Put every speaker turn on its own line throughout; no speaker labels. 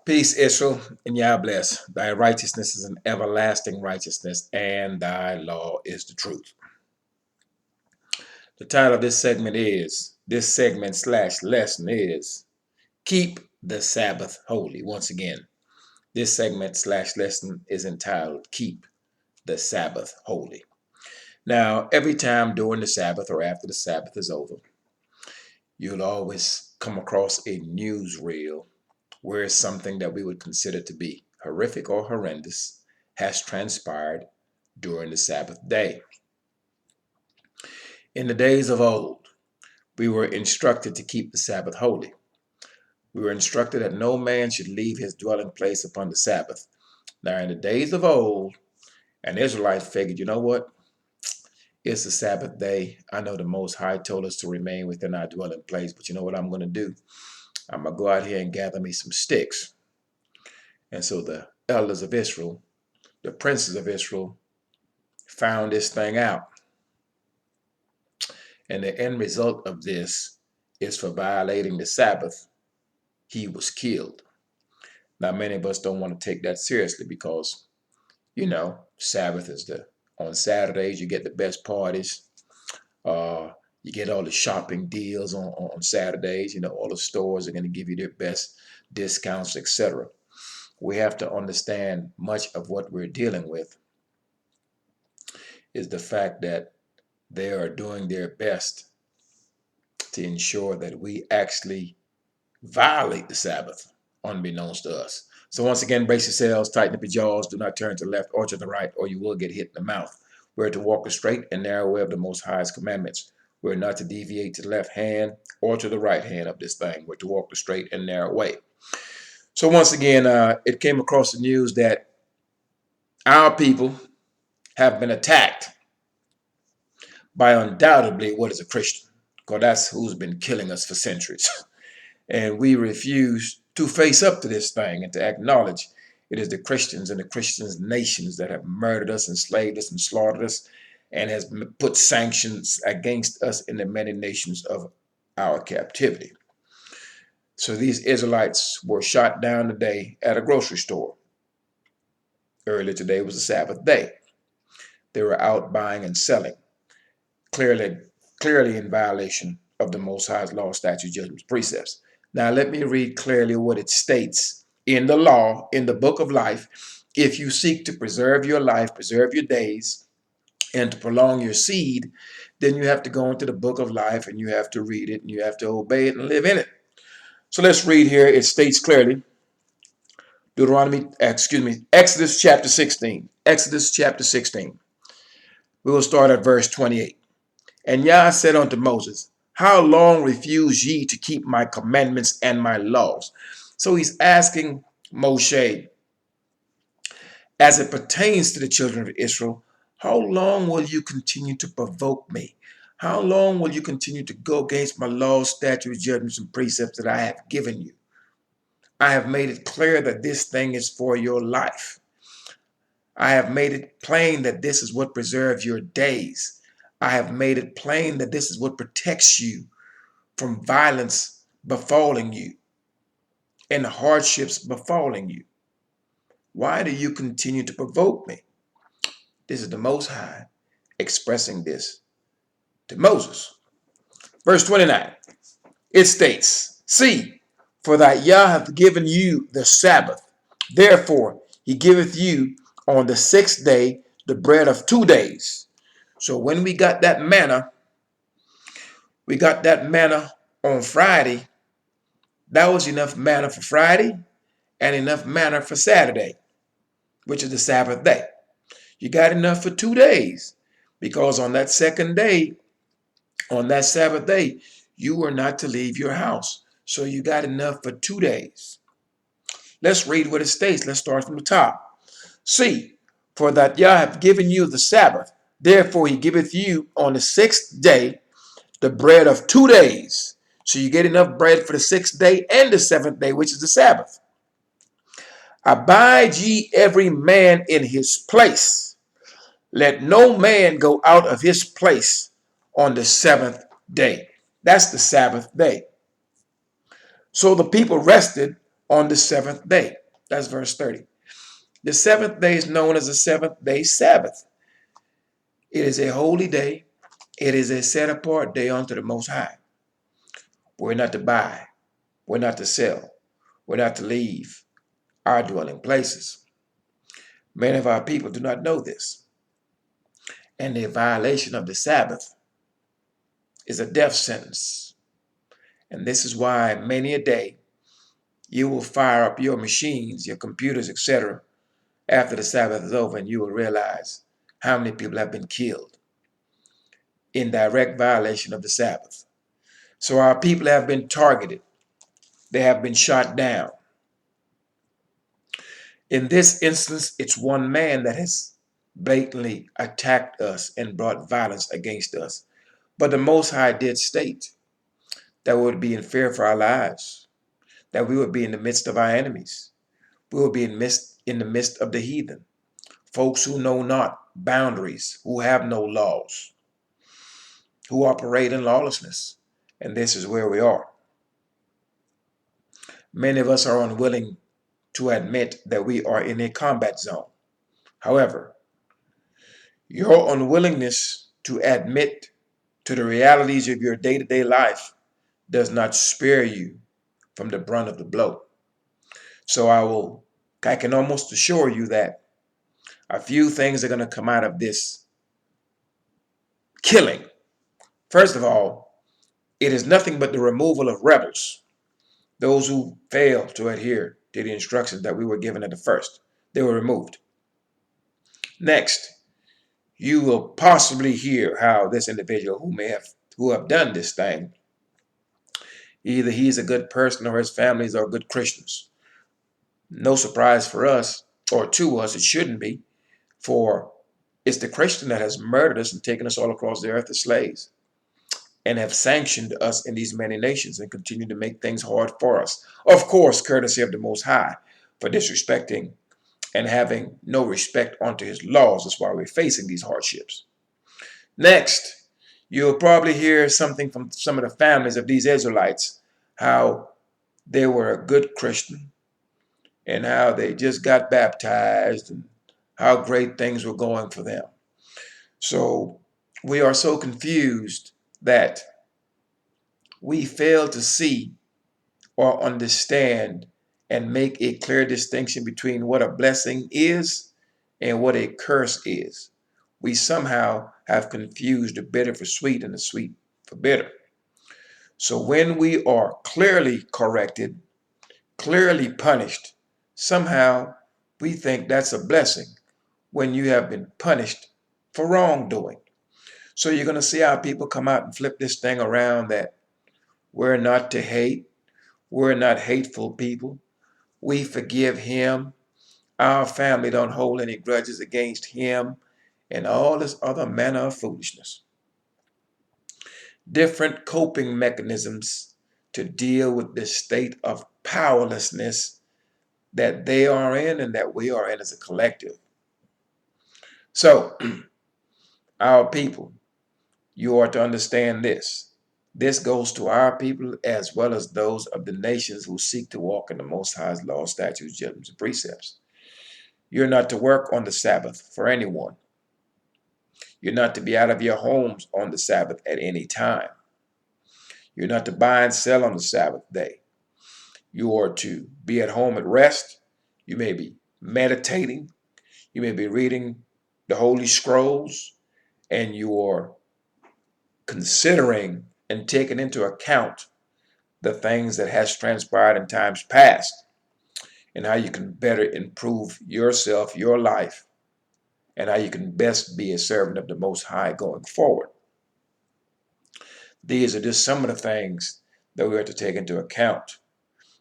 Peace, Israel, and Yah bless. Thy righteousness is an everlasting righteousness, and thy law is the truth. The title of this segment slash lesson is Keep the Sabbath Holy. Once again, this segment slash lesson is entitled Keep the Sabbath Holy. Now, every time during the Sabbath or after the Sabbath is over, you'll always come across a newsreel where something that we would consider to be horrific or horrendous has transpired during the Sabbath day. In the days of old, we were instructed to keep the Sabbath holy. We were instructed that no man should leave his dwelling place upon the Sabbath. Now, in the days of old, an Israelite figured, you know what? It's the Sabbath day. I know the Most High told us to remain within our dwelling place, but you know what I'm going to do? I'm going to go out here and gather me some sticks. And so the elders of Israel, the princes of Israel, found this thing out. And the end result of this is for violating the Sabbath, he was killed. Now, many of us don't want to take that seriously because, Sabbath is on Saturdays, you get the best parties. You get all the shopping deals on Saturdays. All the stores are going to give you their best discounts, etc. We have to understand much of what we're dealing with is the fact that they are doing their best to ensure that we actually violate the Sabbath, unbeknownst to us. So once again, brace yourselves, tighten up your jaws, do not turn to the left or to the right, or you will get hit in the mouth. We're to walk the straight and narrow way of the Most High's commandments. We're not to deviate to the left hand or to the right hand of this thing. We're to walk the straight and narrow way. So once again, it came across the news that our people have been attacked by undoubtedly what is a Christian, because that's who's been killing us for centuries. And we refuse to face up to this thing and to acknowledge it is the Christians and the Christians' nations that have murdered us, enslaved us, and slaughtered us, and has put sanctions against us in the many nations of our captivity. So these Israelites were shot down today at a grocery store. Earlier today was the Sabbath day. They were out buying and selling, clearly in violation of the Most High's law, statutes, judgments, precepts. Now let me read clearly what it states in the law, in the book of life. If you seek to preserve your life, preserve your days, and to prolong your seed, then you have to go into the book of life and you have to read it and you have to obey it and live in it. So let's read here. It states clearly, Exodus chapter 16. Exodus chapter 16. We will start at verse 28. And Yah said unto Moses, how long refuse ye to keep my commandments and my laws? So he's asking Moshe, as it pertains to the children of Israel, how long will you continue to provoke me? How long will you continue to go against my laws, statutes, judgments, and precepts that I have given you? I have made it clear that this thing is for your life. I have made it plain that this is what preserves your days. I have made it plain that this is what protects you from violence befalling you and hardships befalling you. Why do you continue to provoke me? This is the Most High expressing this to Moses. Verse 29, it states, see, for that Yah hath given you the Sabbath. Therefore, he giveth you on the sixth day the bread of 2 days. So when we got that manna on Friday. That was enough manna for Friday and enough manna for Saturday, which is the Sabbath day. You got enough for 2 days because on that second day, on that Sabbath day, you were not to leave your house. So you got enough for 2 days. Let's read what it states. Let's start from the top. See, for that Yah hath given you the Sabbath. Therefore he giveth you on the sixth day the bread of 2 days. So you get enough bread for the sixth day and the seventh day, which is the Sabbath. Abide ye every man in his place. Let no man go out of his place on the seventh day. That's the Sabbath day. So the people rested on the seventh day. That's verse 30. The seventh day is known as the seventh day Sabbath. It is a holy day. It is a set apart day unto the Most High. We're not to buy. We're not to sell. We're not to leave our dwelling places. Many of our people do not know this. And the violation of the Sabbath is a death sentence. And this is why many a day you will fire up your machines, your computers, etc., after the Sabbath is over, and you will realize how many people have been killed in direct violation of the Sabbath. So our people have been targeted. They have been shot down. In this instance, it's one man that has blatantly attacked us and brought violence against us. But the Most High did state that we would be in fear for our lives, that we would be in the midst of our enemies. We would be in the midst of the heathen, folks who know not boundaries, who have no laws, who operate in lawlessness. And this is where we are. Many of us are unwilling to admit that we are in a combat zone. However, your unwillingness to admit to the realities of your day-to-day life does not spare you from the brunt of the blow. So I can almost assure you that a few things are going to come out of this killing. First of all, it is nothing but the removal of rebels, those who fail to adhere to the instructions that we were given at the first. They were removed. Next, you will possibly hear how this individual who have done this thing, either he's a good person or his families are good Christians. No surprise for us, or to us, it shouldn't be, for it's the Christian that has murdered us and taken us all across the earth as slaves and have sanctioned us in these many nations and continue to make things hard for us. Of course, courtesy of the Most High for disrespecting and having no respect unto his laws. That's why we're facing these hardships. Next, you'll probably hear something from some of the families of these Israelites, how they were a good Christian and how they just got baptized and how great things were going for them. So we are so confused that we fail to see or understand and make a clear distinction between what a blessing is and what a curse is. We somehow have confused the bitter for sweet and the sweet for bitter. So when we are clearly corrected, clearly punished, somehow we think that's a blessing when you have been punished for wrongdoing. So you're going to see how people come out and flip this thing around that we're not to hate. We're not hateful people. We forgive him. Our family don't hold any grudges against him, and all this other manner of foolishness. Different coping mechanisms to deal with this state of powerlessness that they are in and that we are in as a collective. So, our people, you are to understand this. This goes to our people as well as those of the nations who seek to walk in the Most High's laws, statutes, judgments, and precepts. You're not to work on the Sabbath for anyone. You're not to be out of your homes on the Sabbath at any time. You're not to buy and sell on the Sabbath day. You are to be at home at rest. You may be meditating. You may be reading the Holy Scrolls, and you are considering and taking into account the things that has transpired in times past and how you can better improve yourself, your life, and how you can best be a servant of the Most High going forward. These are just some of the things that we are to take into account.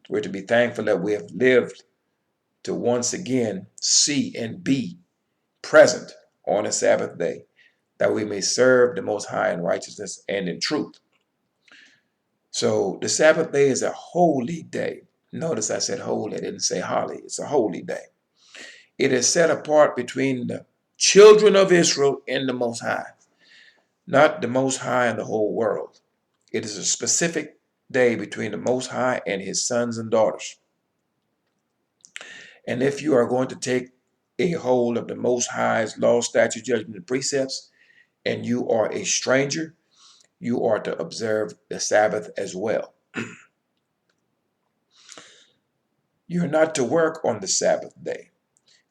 We're to be thankful that we have lived to once again see and be present on a Sabbath day, that we may serve the Most High in righteousness and in truth. So the Sabbath day is a holy day. Notice I said holy, I didn't say holy. It's a holy day. It is set apart between the children of Israel and the Most High, not the Most High and the whole world. It is a specific day between the Most High and his sons and daughters. And if you are going to take a hold of the Most High's law, statute, judgment, and precepts, and you are a stranger, you are to observe the Sabbath as well. You're not to work on the Sabbath day,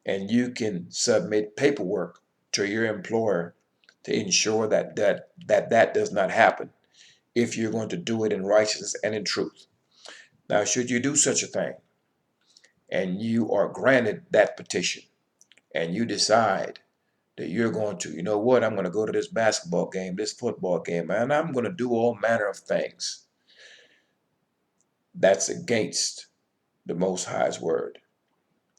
and you can submit paperwork to your employer to ensure that does not happen if you're going to do it in righteousness and in truth. Now, should you do such a thing and you are granted that petition and you decide that you're going to, you know what, I'm going to go to this basketball game, this football game, and I'm going to do all manner of things that's against the Most High's word,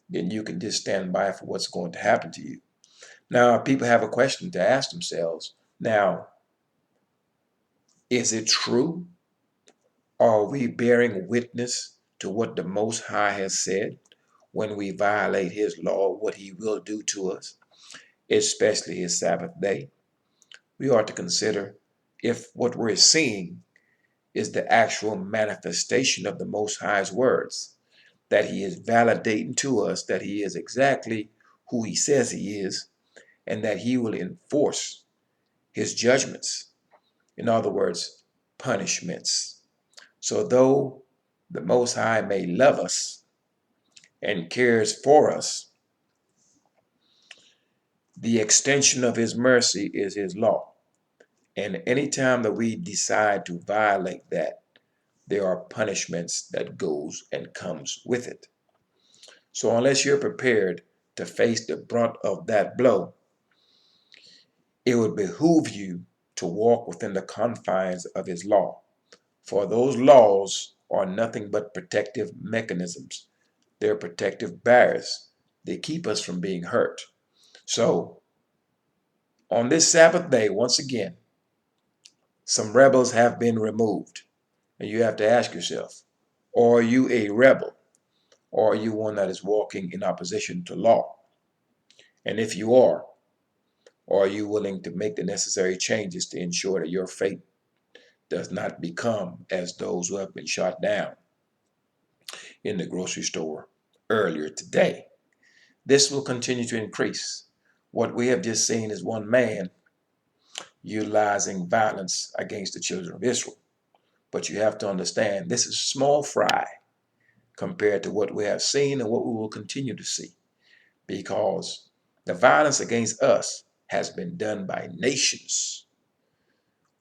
then you can just stand by for what's going to happen to you. Now, people have a question to ask themselves. Now, is it true? Are we bearing witness to what the Most High has said when we violate His law, what He will do to us, especially His Sabbath day? We ought to consider if what we're seeing is the actual manifestation of the Most High's words, that He is validating to us that He is exactly who He says He is, and that He will enforce His judgments. In other words, punishments. So though the Most High may love us and cares for us, the extension of His mercy is His law. And anytime that we decide to violate that, there are punishments that goes and comes with it. So unless you're prepared to face the brunt of that blow, it would behoove you to walk within the confines of His law. For those laws are nothing but protective mechanisms. They're protective barriers. They keep us from being hurt. So on this Sabbath day, once again, some rebels have been removed. And you have to ask yourself, are you a rebel? Or are you one that is walking in opposition to law? And if you are you willing to make the necessary changes to ensure that your fate does not become as those who have been shot down in the grocery store earlier today? This will continue to increase. What we have just seen is one man utilizing violence against the children of Israel. But you have to understand, this is small fry compared to what we have seen and what we will continue to see, because the violence against us has been done by nations.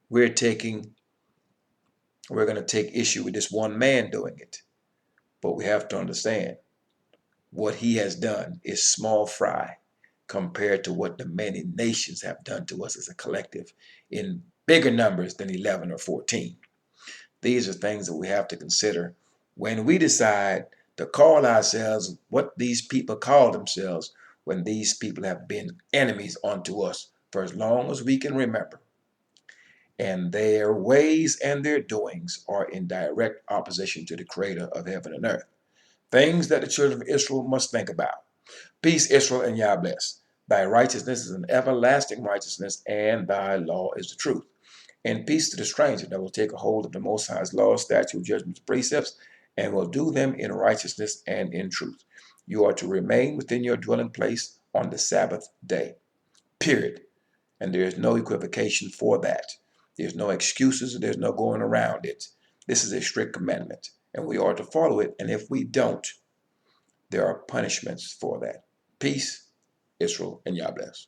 We're going to take issue with this one man doing it, but we have to understand what he has done is small fry compared to what the many nations have done to us as a collective in bigger numbers than 11 or 14. These are things that we have to consider when we decide to call ourselves what these people call themselves, when these people have been enemies unto us for as long as we can remember. And their ways and their doings are in direct opposition to the Creator of heaven and earth. Things that the children of Israel must think about. Peace, Israel, and Yah bless. Thy righteousness is an everlasting righteousness, and thy law is the truth. And peace to the stranger that will take a hold of the Most High's law, statute, judgments, precepts, and will do them in righteousness and in truth. You are to remain within your dwelling place on the Sabbath day. Period. And there is no equivocation for that. There's no excuses. There's no going around it. This is a strict commandment, and we are to follow it. And if we don't, there are punishments for that. Peace, Israel, and Yah bless.